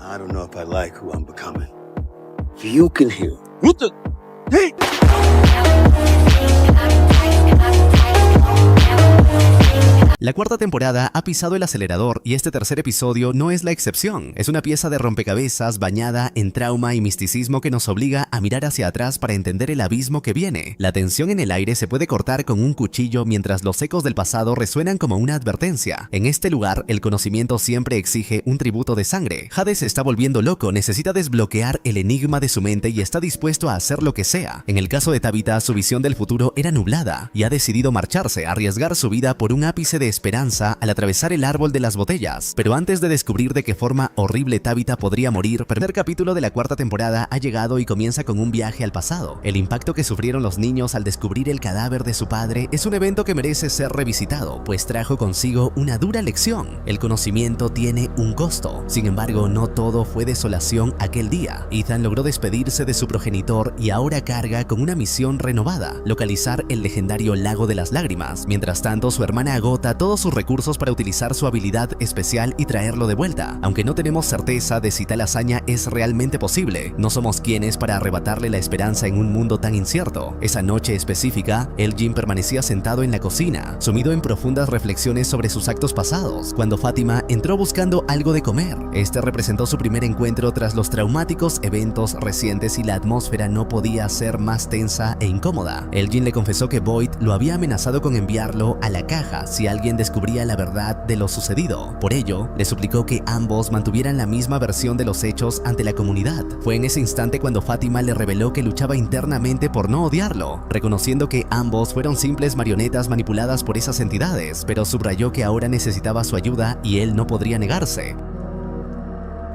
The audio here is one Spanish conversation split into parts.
I don't know if I like who I'm becoming. You can hear. What the? Hey! La cuarta temporada ha pisado el acelerador y este tercer episodio no es la excepción. Es una pieza de rompecabezas bañada en trauma y misticismo que nos obliga a mirar hacia atrás para entender el abismo que viene. La tensión en el aire se puede cortar con un cuchillo mientras los ecos del pasado resuenan como una advertencia. En este lugar, el conocimiento siempre exige un tributo de sangre. Hades se está volviendo loco, necesita desbloquear el enigma de su mente y está dispuesto a hacer lo que sea. En el caso de Tabitha, su visión del futuro era nublada y ha decidido marcharse, arriesgar su vida por un ápice de esperanza al atravesar el árbol de las botellas. Pero antes de descubrir de qué forma horrible Tabitha podría morir, el primer capítulo de la cuarta temporada ha llegado y comienza con un viaje al pasado. El impacto que sufrieron los niños al descubrir el cadáver de su padre es un evento que merece ser revisitado, pues trajo consigo una dura lección. El conocimiento tiene un costo. Sin embargo, no todo fue desolación aquel día. Ethan logró despedirse de su progenitor y ahora carga con una misión renovada: localizar el legendario Lago de las Lágrimas. Mientras tanto, su hermana agota todos sus recursos para utilizar su habilidad especial y traerlo de vuelta. Aunque no tenemos certeza de si tal hazaña es realmente posible, no somos quienes para arrebatarle la esperanza en un mundo tan incierto. Esa noche específica, Elgin permanecía sentado en la cocina, sumido en profundas reflexiones sobre sus actos pasados, cuando Fátima entró buscando algo de comer. Este representó su primer encuentro tras los traumáticos eventos recientes y la atmósfera no podía ser más tensa e incómoda. Elgin le confesó que Boyd lo había amenazado con enviarlo a la caja si alguien descubría la verdad de lo sucedido. Por ello, le suplicó que ambos mantuvieran la misma versión de los hechos ante la comunidad. Fue en ese instante cuando Fátima le reveló que luchaba internamente por no odiarlo, reconociendo que ambos fueron simples marionetas manipuladas por esas entidades, pero subrayó que ahora necesitaba su ayuda y él no podría negarse.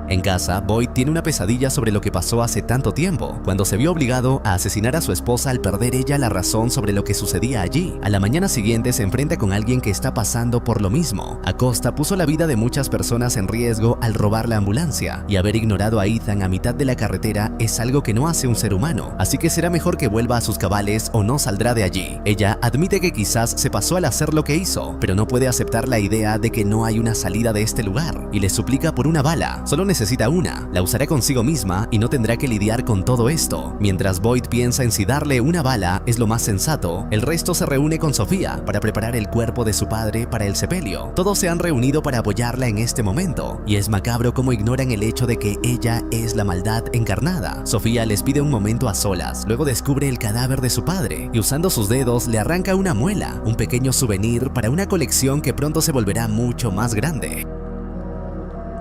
En casa, Boyd tiene una pesadilla sobre lo que pasó hace tanto tiempo, cuando se vio obligado a asesinar a su esposa al perder ella la razón sobre lo que sucedía allí. A la mañana siguiente se enfrenta con alguien que está pasando por lo mismo. Acosta puso la vida de muchas personas en riesgo al robar la ambulancia, y haber ignorado a Ethan a mitad de la carretera es algo que no hace un ser humano, así que será mejor que vuelva a sus cabales o no saldrá de allí. Ella admite que quizás se pasó al hacer lo que hizo, pero no puede aceptar la idea de que no hay una salida de este lugar, y le suplica por una bala. Solo necesita una, la usará consigo misma y no tendrá que lidiar con todo esto. Mientras Boyd piensa en si darle una bala es lo más sensato, el resto se reúne con Sofía para preparar el cuerpo de su padre para el sepelio. Todos se han reunido para apoyarla en este momento, y es macabro cómo ignoran el hecho de que ella es la maldad encarnada. Sofía les pide un momento a solas, luego descubre el cadáver de su padre y usando sus dedos le arranca una muela, un pequeño souvenir para una colección que pronto se volverá mucho más grande.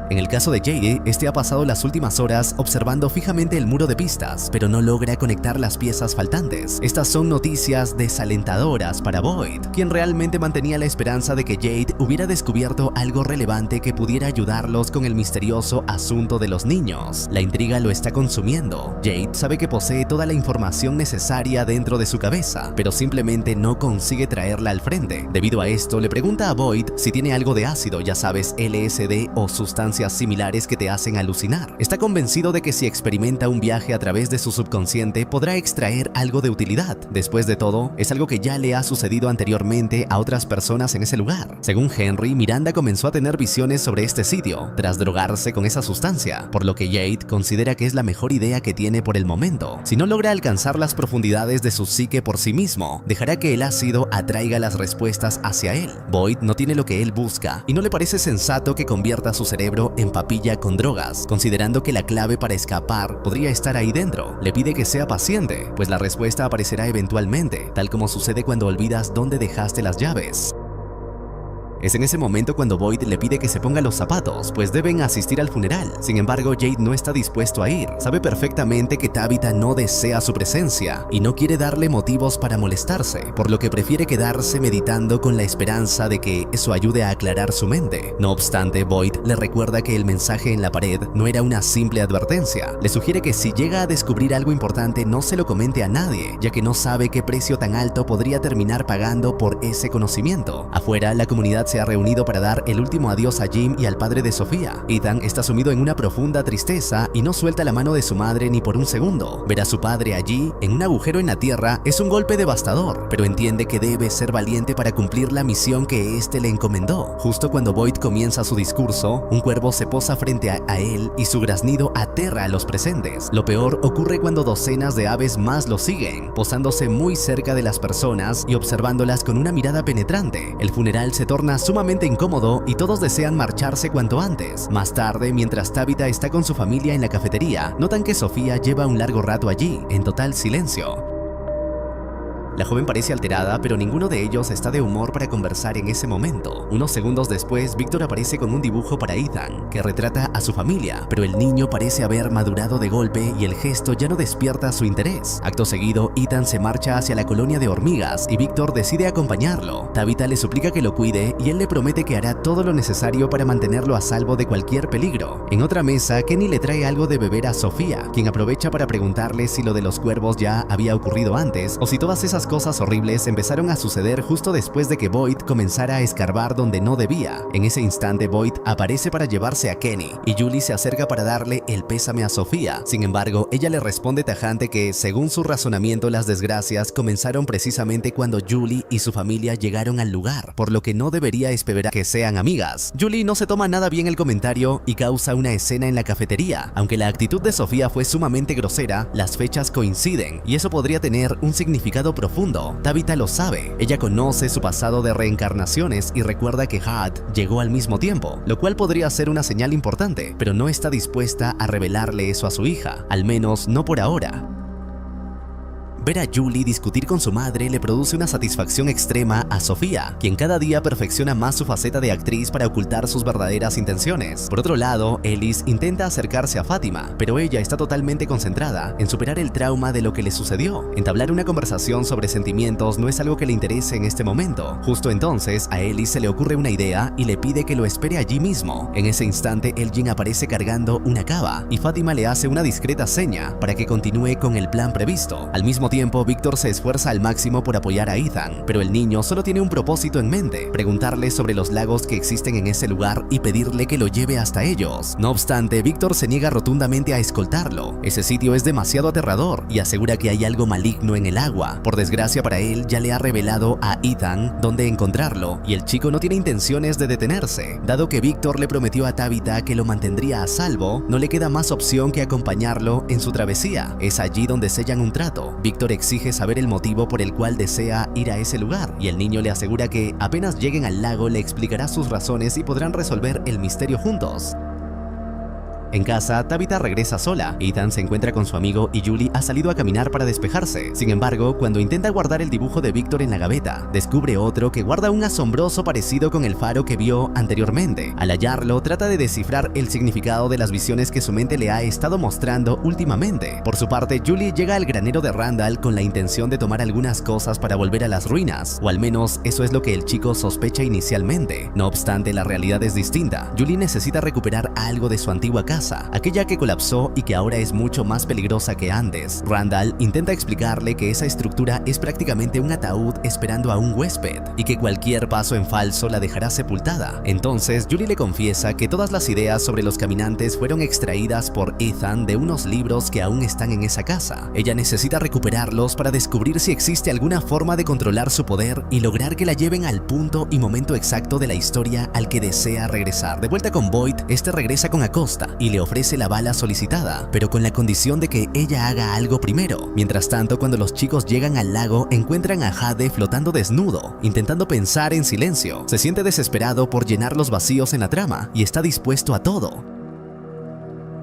En el caso de Jade, este ha pasado las últimas horas observando fijamente el muro de pistas, pero no logra conectar las piezas faltantes. Estas son noticias desalentadoras para Boyd, quien realmente mantenía la esperanza de que Jade hubiera descubierto algo relevante que pudiera ayudarlos con el misterioso asunto de los niños. La intriga lo está consumiendo. Jade sabe que posee toda la información necesaria dentro de su cabeza, pero simplemente no consigue traerla al frente. Debido a esto, le pregunta a Boyd si tiene algo de ácido, ya sabes, LSD o sustancias similares que te hacen alucinar. Está convencido de que si experimenta un viaje a través de su subconsciente podrá extraer algo de utilidad. Después de todo, es algo que ya le ha sucedido anteriormente a otras personas en ese lugar. Según Henry, Miranda comenzó a tener visiones sobre este sitio tras drogarse con esa sustancia, por lo que Jade considera que es la mejor idea que tiene por el momento. Si no logra alcanzar las profundidades de su psique por sí mismo, dejará que el ácido atraiga las respuestas hacia él. Boyd no tiene lo que él busca y no le parece sensato que convierta su cerebro en papilla con drogas, considerando que la clave para escapar podría estar ahí dentro. Le pide que sea paciente, pues la respuesta aparecerá eventualmente, tal como sucede cuando olvidas dónde dejaste las llaves. Es en ese momento cuando Boyd le pide que se ponga los zapatos, pues deben asistir al funeral. Sin embargo, Jade no está dispuesto a ir. Sabe perfectamente que Tabitha no desea su presencia y no quiere darle motivos para molestarse, por lo que prefiere quedarse meditando con la esperanza de que eso ayude a aclarar su mente. No obstante, Boyd le recuerda que el mensaje en la pared no era una simple advertencia. Le sugiere que si llega a descubrir algo importante no se lo comente a nadie, ya que no sabe qué precio tan alto podría terminar pagando por ese conocimiento. Afuera, la comunidad se ha reunido para dar el último adiós a Jim y al padre de Sofía. Ethan está sumido en una profunda tristeza y no suelta la mano de su madre ni por un segundo. Ver a su padre allí, en un agujero en la tierra, es un golpe devastador, pero entiende que debe ser valiente para cumplir la misión que éste le encomendó. Justo cuando Boyd comienza su discurso, un cuervo se posa frente a él y su graznido aterra a los presentes. Lo peor ocurre cuando docenas de aves más lo siguen, posándose muy cerca de las personas y observándolas con una mirada penetrante. El funeral se torna sumamente incómodo y todos desean marcharse cuanto antes. Más tarde, mientras Tabitha está con su familia en la cafetería, notan que Sofía lleva un largo rato allí, en total silencio. La joven parece alterada, pero ninguno de ellos está de humor para conversar en ese momento. Unos segundos después, Victor aparece con un dibujo para Ethan, que retrata a su familia, pero el niño parece haber madurado de golpe y el gesto ya no despierta su interés. Acto seguido, Ethan se marcha hacia la colonia de hormigas y Victor decide acompañarlo. Tabitha le suplica que lo cuide y él le promete que hará todo lo necesario para mantenerlo a salvo de cualquier peligro. En otra mesa, Kenny le trae algo de beber a Sofía, quien aprovecha para preguntarle si lo de los cuervos ya había ocurrido antes o si todas esas cosas horribles empezaron a suceder justo después de que Boyd comenzara a escarbar donde no debía. En ese instante, Boyd aparece para llevarse a Kenny y Julie se acerca para darle el pésame a Sofía. Sin embargo, ella le responde tajante que, según su razonamiento, las desgracias comenzaron precisamente cuando Julie y su familia llegaron al lugar, por lo que no debería esperar que sean amigas. Julie no se toma nada bien el comentario y causa una escena en la cafetería. Aunque la actitud de Sofía fue sumamente grosera, las fechas coinciden y eso podría tener un significado profundo. Tabitha lo sabe. Ella conoce su pasado de reencarnaciones y recuerda que Had llegó al mismo tiempo, lo cual podría ser una señal importante, pero no está dispuesta a revelarle eso a su hija, al menos no por ahora. Ver a Julie discutir con su madre le produce una satisfacción extrema a Sofía, quien cada día perfecciona más su faceta de actriz para ocultar sus verdaderas intenciones. Por otro lado, Ellis intenta acercarse a Fátima, pero ella está totalmente concentrada en superar el trauma de lo que le sucedió. Entablar una conversación sobre sentimientos no es algo que le interese en este momento. Justo entonces, a Ellis se le ocurre una idea y le pide que lo espere allí mismo. En ese instante, Elgin aparece cargando una cava y Fátima le hace una discreta seña para que continúe con el plan previsto. Al mismo tiempo, Victor se esfuerza al máximo por apoyar a Ethan, pero el niño solo tiene un propósito en mente: preguntarle sobre los lagos que existen en ese lugar y pedirle que lo lleve hasta ellos. No obstante, Victor se niega rotundamente a escoltarlo. Ese sitio es demasiado aterrador y asegura que hay algo maligno en el agua. Por desgracia para él, ya le ha revelado a Ethan dónde encontrarlo y el chico no tiene intenciones de detenerse. Dado que Victor le prometió a Tabitha que lo mantendría a salvo, no le queda más opción que acompañarlo en su travesía. Es allí donde sellan un trato. Victor exige saber el motivo por el cual desea ir a ese lugar y el niño le asegura que apenas lleguen al lago le explicará sus razones y podrán resolver el misterio juntos. En casa, Tabitha regresa sola. Ethan se encuentra con su amigo y Julie ha salido a caminar para despejarse. Sin embargo, cuando intenta guardar el dibujo de Victor en la gaveta, descubre otro que guarda un asombroso parecido con el faro que vio anteriormente. Al hallarlo, trata de descifrar el significado de las visiones que su mente le ha estado mostrando últimamente. Por su parte, Julie llega al granero de Randall con la intención de tomar algunas cosas para volver a las ruinas, o al menos eso es lo que el chico sospecha inicialmente. No obstante, la realidad es distinta. Julie necesita recuperar algo de su antigua casa, aquella que colapsó y que ahora es mucho más peligrosa que antes. Randall intenta explicarle que esa estructura es prácticamente un ataúd esperando a un huésped y que cualquier paso en falso la dejará sepultada. Entonces, Julie le confiesa que todas las ideas sobre los caminantes fueron extraídas por Ethan de unos libros que aún están en esa casa. Ella necesita recuperarlos para descubrir si existe alguna forma de controlar su poder y lograr que la lleven al punto y momento exacto de la historia al que desea regresar. De vuelta con Boyd, este regresa con Acosta y le ofrece la bala solicitada, pero con la condición de que ella haga algo primero. Mientras tanto, cuando los chicos llegan al lago, encuentran a Jade flotando desnudo, intentando pensar en silencio. Se siente desesperado por llenar los vacíos en la trama y está dispuesto a todo.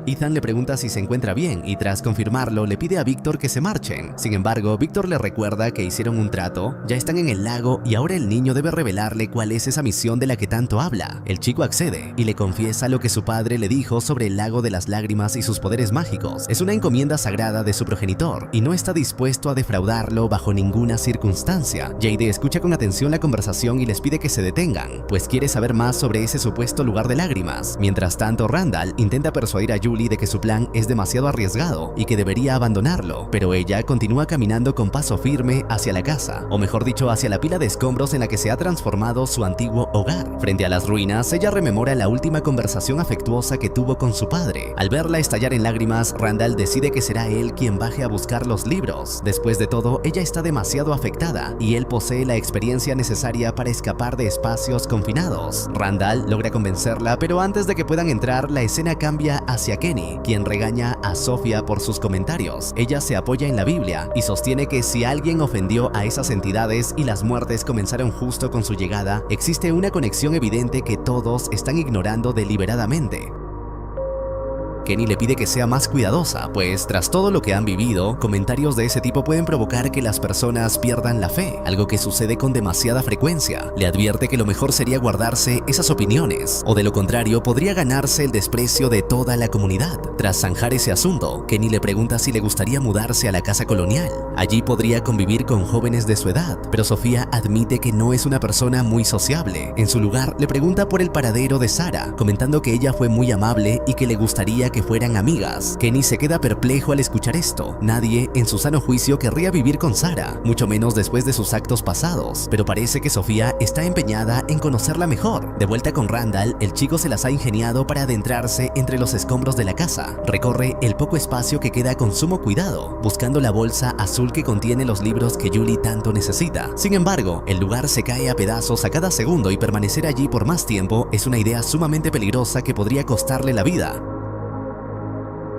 Ethan le pregunta si se encuentra bien y tras confirmarlo le pide a Victor que se marchen. Sin embargo, Victor le recuerda que hicieron un trato, ya están en el lago y ahora el niño debe revelarle cuál es esa misión de la que tanto habla. El chico accede y le confiesa lo que su padre le dijo sobre el lago de las lágrimas y sus poderes mágicos. Es una encomienda sagrada de su progenitor y no está dispuesto a defraudarlo bajo ninguna circunstancia. Jade escucha con atención la conversación y les pide que se detengan, pues quiere saber más sobre ese supuesto lugar de lágrimas. Mientras tanto, Randall intenta persuadir a Julie Julie de que su plan es demasiado arriesgado y que debería abandonarlo, pero ella continúa caminando con paso firme hacia la casa, o mejor dicho, hacia la pila de escombros en la que se ha transformado su antiguo hogar. Frente a las ruinas, ella rememora la última conversación afectuosa que tuvo con su padre. Al verla estallar en lágrimas, Randall decide que será él quien baje a buscar los libros. Después de todo, ella está demasiado afectada y él posee la experiencia necesaria para escapar de espacios confinados. Randall logra convencerla, pero antes de que puedan entrar, la escena cambia hacia Kenny, quien regaña a Sofía por sus comentarios. Ella se apoya en la Biblia y sostiene que si alguien ofendió a esas entidades y las muertes comenzaron justo con su llegada, existe una conexión evidente que todos están ignorando deliberadamente. Kenny le pide que sea más cuidadosa, pues tras todo lo que han vivido, comentarios de ese tipo pueden provocar que las personas pierdan la fe, algo que sucede con demasiada frecuencia. Le advierte que lo mejor sería guardarse esas opiniones, o de lo contrario podría ganarse el desprecio de toda la comunidad. Tras zanjar ese asunto, Kenny le pregunta si le gustaría mudarse a la casa colonial. Allí podría convivir con jóvenes de su edad, pero Sofía admite que no es una persona muy sociable. En su lugar, le pregunta por el paradero de Sarah, comentando que ella fue muy amable y que le gustaría que fueran amigas. Kenny se queda perplejo al escuchar esto. Nadie en su sano juicio querría vivir con Sarah, mucho menos después de sus actos pasados, pero parece que Sofía está empeñada en conocerla mejor. De vuelta con Randall, el chico se las ha ingeniado para adentrarse entre los escombros de la casa. Recorre el poco espacio que queda con sumo cuidado, buscando la bolsa azul que contiene los libros que Julie tanto necesita. Sin embargo, el lugar se cae a pedazos a cada segundo y permanecer allí por más tiempo es una idea sumamente peligrosa que podría costarle la vida.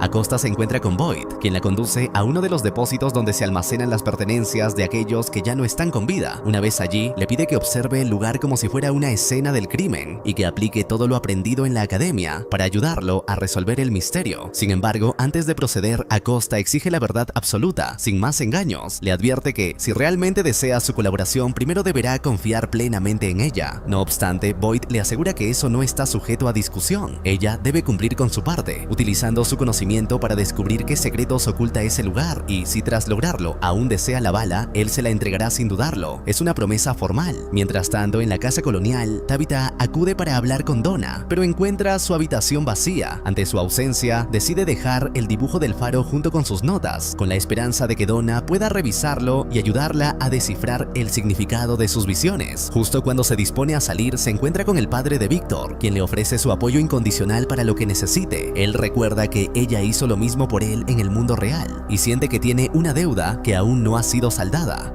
Acosta se encuentra con Boyd, quien la conduce a uno de los depósitos donde se almacenan las pertenencias de aquellos que ya no están con vida. Una vez allí, le pide que observe el lugar como si fuera una escena del crimen y que aplique todo lo aprendido en la academia para ayudarlo a resolver el misterio. Sin embargo, antes de proceder, Acosta exige la verdad absoluta, sin más engaños. Le advierte que, si realmente desea su colaboración, primero deberá confiar plenamente en ella. No obstante, Boyd le asegura que eso no está sujeto a discusión. Ella debe cumplir con su parte, utilizando su conocimiento para descubrir qué secretos oculta ese lugar, y si tras lograrlo aún desea la bala, él se la entregará sin dudarlo. Es una promesa formal. Mientras tanto, en la casa colonial, Tabitha acude para hablar con Donna, pero encuentra su habitación vacía. Ante su ausencia, decide dejar el dibujo del faro junto con sus notas, con la esperanza de que Donna pueda revisarlo y ayudarla a descifrar el significado de sus visiones. Justo cuando se dispone a salir, se encuentra con el padre de Victor, quien le ofrece su apoyo incondicional para lo que necesite. Él recuerda que ella hizo lo mismo por él en el mundo real y siente que tiene una deuda que aún no ha sido saldada.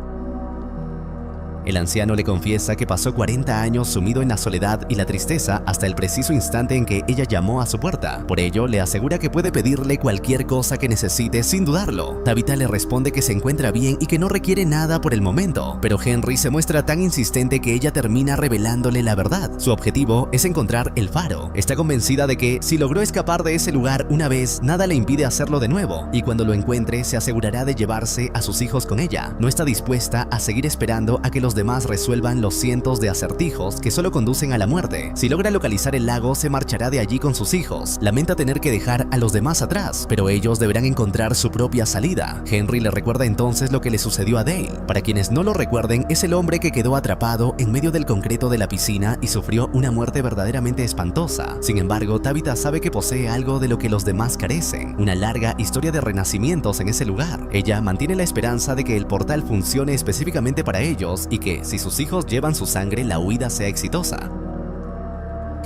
El anciano le confiesa que pasó 40 años sumido en la soledad y la tristeza hasta el preciso instante en que ella llamó a su puerta. Por ello, le asegura que puede pedirle cualquier cosa que necesite sin dudarlo. Tabitha le responde que se encuentra bien y que no requiere nada por el momento, pero Henry se muestra tan insistente que ella termina revelándole la verdad. Su objetivo es encontrar el faro. Está convencida de que, si logró escapar de ese lugar una vez, nada le impide hacerlo de nuevo, y cuando lo encuentre, se asegurará de llevarse a sus hijos con ella. No está dispuesta a seguir esperando a que los demás resuelvan los cientos de acertijos que solo conducen a la muerte. Si logra localizar el lago, se marchará de allí con sus hijos. Lamenta tener que dejar a los demás atrás, pero ellos deberán encontrar su propia salida. Henry le recuerda entonces lo que le sucedió a Dale. Para quienes no lo recuerden, es el hombre que quedó atrapado en medio del concreto de la piscina y sufrió una muerte verdaderamente espantosa. Sin embargo, Tabitha sabe que posee algo de lo que los demás carecen: una larga historia de renacimientos en ese lugar. Ella mantiene la esperanza de que el portal funcione específicamente para ellos y que, si sus hijos llevan su sangre, la huida sea exitosa.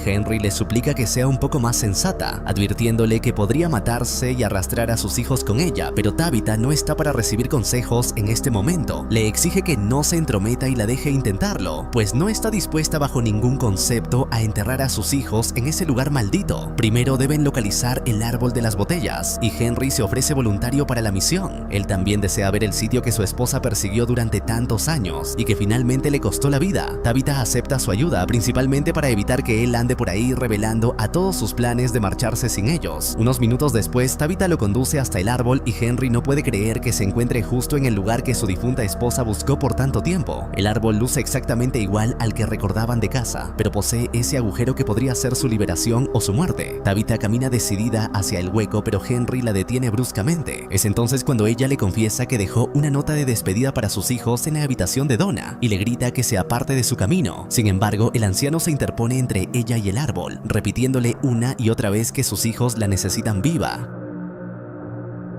Henry le suplica que sea un poco más sensata, advirtiéndole que podría matarse y arrastrar a sus hijos con ella, pero Tabitha no está para recibir consejos en este momento. Le exige que no se entrometa y la deje intentarlo, pues no está dispuesta bajo ningún concepto a enterrar a sus hijos en ese lugar maldito. Primero deben localizar el árbol de las botellas, y Henry se ofrece voluntario para la misión. Él también desea ver el sitio que su esposa persiguió durante tantos años y que finalmente le costó la vida. Tabitha acepta su ayuda, principalmente para evitar que él ande por ahí revelando a todos sus planes de marcharse sin ellos. Unos minutos después, Tabitha lo conduce hasta el árbol y Henry no puede creer que se encuentre justo en el lugar que su difunta esposa buscó por tanto tiempo. El árbol luce exactamente igual al que recordaban de casa, pero posee ese agujero que podría ser su liberación o su muerte. Tabitha camina decidida hacia el hueco, pero Henry la detiene bruscamente. Es entonces cuando ella le confiesa que dejó una nota de despedida para sus hijos en la habitación de Donna y le grita que se aparte de su camino. Sin embargo, el anciano se interpone entre ella y el árbol, repitiéndole una y otra vez que sus hijos la necesitan viva.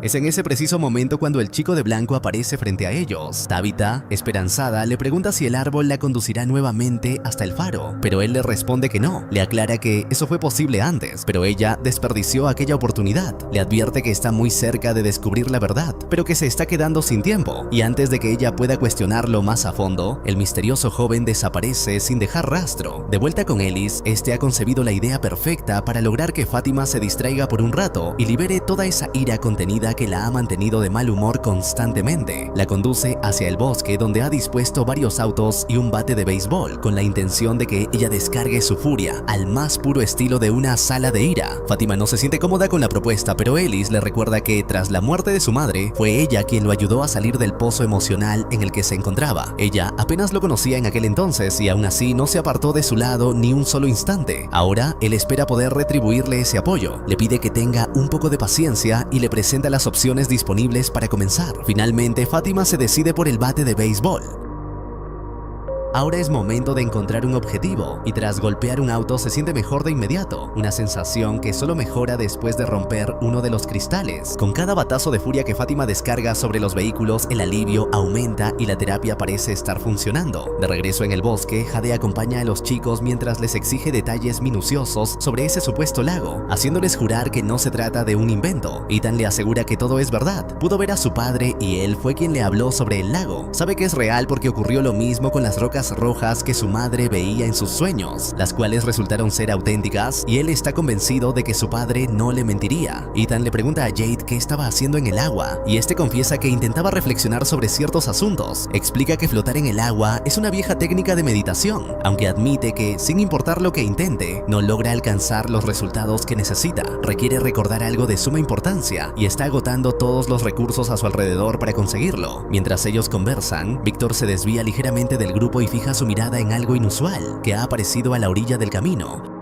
Es en ese preciso momento cuando el chico de blanco aparece frente a ellos. Tabitha, esperanzada, le pregunta si el árbol la conducirá nuevamente hasta el faro, pero él le responde que no. Le aclara que eso fue posible antes, pero ella desperdició aquella oportunidad. Le advierte que está muy cerca de descubrir la verdad, pero que se está quedando sin tiempo, y antes de que ella pueda cuestionarlo más a fondo, el misterioso joven desaparece sin dejar rastro. De vuelta con Ellis, este ha concebido la idea perfecta para lograr que Fátima se distraiga por un rato y libere toda esa ira contenida que la ha mantenido de mal humor constantemente. La conduce hacia el bosque donde ha dispuesto varios autos y un bate de béisbol con la intención de que ella descargue su furia al más puro estilo de una sala de ira. Fátima no se siente cómoda con la propuesta, pero Ellis le recuerda que tras la muerte de su madre fue ella quien lo ayudó a salir del pozo emocional en el que se encontraba. Ella apenas lo conocía en aquel entonces y aún así no se apartó de su lado ni un solo instante. Ahora él espera poder retribuirle ese apoyo. Le pide que tenga un poco de paciencia y le presenta las opciones disponibles para comenzar. Finalmente, Fátima se decide por el bate de béisbol. Ahora es momento de encontrar un objetivo, y tras golpear un auto se siente mejor de inmediato, una sensación que solo mejora después de romper uno de los cristales. Con cada batazo de furia que Fátima descarga sobre los vehículos, el alivio aumenta y la terapia parece estar funcionando. De regreso en el bosque, Jade acompaña a los chicos mientras les exige detalles minuciosos sobre ese supuesto lago, haciéndoles jurar que no se trata de un invento. Ethan le asegura que todo es verdad. Pudo ver a su padre y él fue quien le habló sobre el lago. Sabe que es real porque ocurrió lo mismo con las rocas rojas que su madre veía en sus sueños, las cuales resultaron ser auténticas, y él está convencido de que su padre no le mentiría. Ethan le pregunta a Jade qué estaba haciendo en el agua, y este confiesa que intentaba reflexionar sobre ciertos asuntos. Explica que flotar en el agua es una vieja técnica de meditación, aunque admite que, sin importar lo que intente, no logra alcanzar los resultados que necesita. Requiere recordar algo de suma importancia, y está agotando todos los recursos a su alrededor para conseguirlo. Mientras ellos conversan, Víctor se desvía ligeramente del grupo y fija su mirada en algo inusual que ha aparecido a la orilla del camino.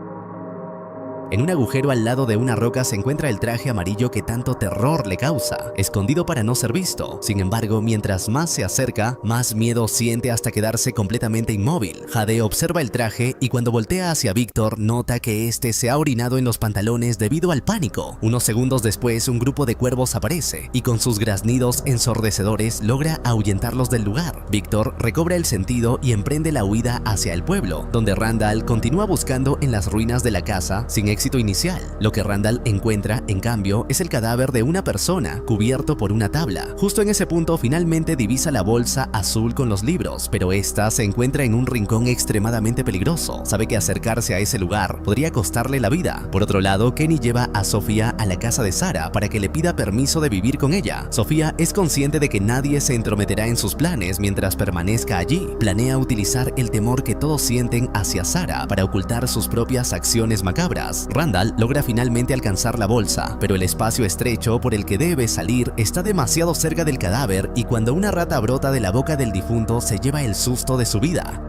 En un agujero al lado de una roca se encuentra el traje amarillo que tanto terror le causa, escondido para no ser visto. Sin embargo, mientras más se acerca, más miedo siente hasta quedarse completamente inmóvil. Jade observa el traje y cuando voltea hacia Víctor, nota que este se ha orinado en los pantalones debido al pánico. Unos segundos después, un grupo de cuervos aparece y con sus graznidos ensordecedores logra ahuyentarlos del lugar. Víctor recobra el sentido y emprende la huida hacia el pueblo, donde Randall continúa buscando en las ruinas de la casa sin éxito inicial. Lo que Randall encuentra, en cambio, es el cadáver de una persona cubierto por una tabla. Justo en ese punto finalmente divisa la bolsa azul con los libros, pero esta se encuentra en un rincón extremadamente peligroso. Sabe que acercarse a ese lugar podría costarle la vida. Por otro lado, Kenny lleva a Sofía a la casa de Sarah para que le pida permiso de vivir con ella. Sofía es consciente de que nadie se entrometerá en sus planes mientras permanezca allí. Planea utilizar el temor que todos sienten hacia Sarah para ocultar sus propias acciones macabras. Randall logra finalmente alcanzar la bolsa, pero el espacio estrecho por el que debe salir está demasiado cerca del cadáver y cuando una rata brota de la boca del difunto se lleva el susto de su vida.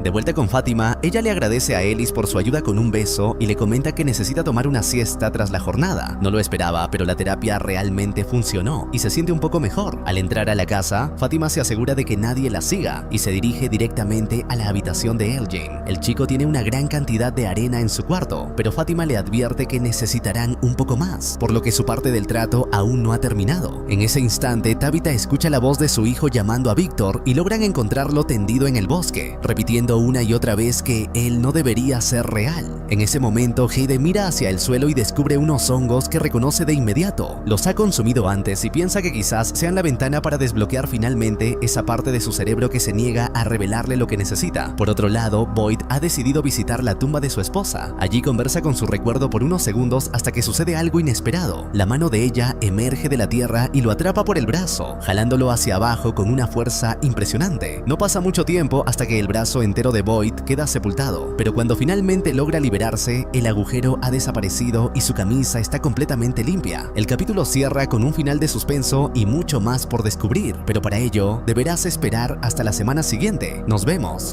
De vuelta con Fátima, ella le agradece a Ellis por su ayuda con un beso y le comenta que necesita tomar una siesta tras la jornada. No lo esperaba, pero la terapia realmente funcionó y se siente un poco mejor. Al entrar a la casa, Fátima se asegura de que nadie la siga y se dirige directamente a la habitación de Elgin. El chico tiene una gran cantidad de arena en su cuarto, pero Fátima le advierte que necesitarán un poco más, por lo que su parte del trato aún no ha terminado. En ese instante, Tabitha escucha la voz de su hijo llamando a Víctor y logran encontrarlo tendido en el bosque, repitiendo una y otra vez que él no debería ser real. En ese momento, Jade mira hacia el suelo y descubre unos hongos que reconoce de inmediato. Los ha consumido antes y piensa que quizás sean la ventana para desbloquear finalmente esa parte de su cerebro que se niega a revelarle lo que necesita. Por otro lado, Boyd ha decidido visitar la tumba de su esposa. Allí conversa con su recuerdo por unos segundos hasta que sucede algo inesperado. La mano de ella emerge de la tierra y lo atrapa por el brazo, jalándolo hacia abajo con una fuerza impresionante. No pasa mucho tiempo hasta que el brazo entero de Boyd queda sepultado, pero cuando finalmente logra liberarse, el agujero ha desaparecido y su camisa está completamente limpia. El capítulo cierra con un final de suspenso y mucho más por descubrir, pero para ello deberás esperar hasta la semana siguiente. Nos vemos.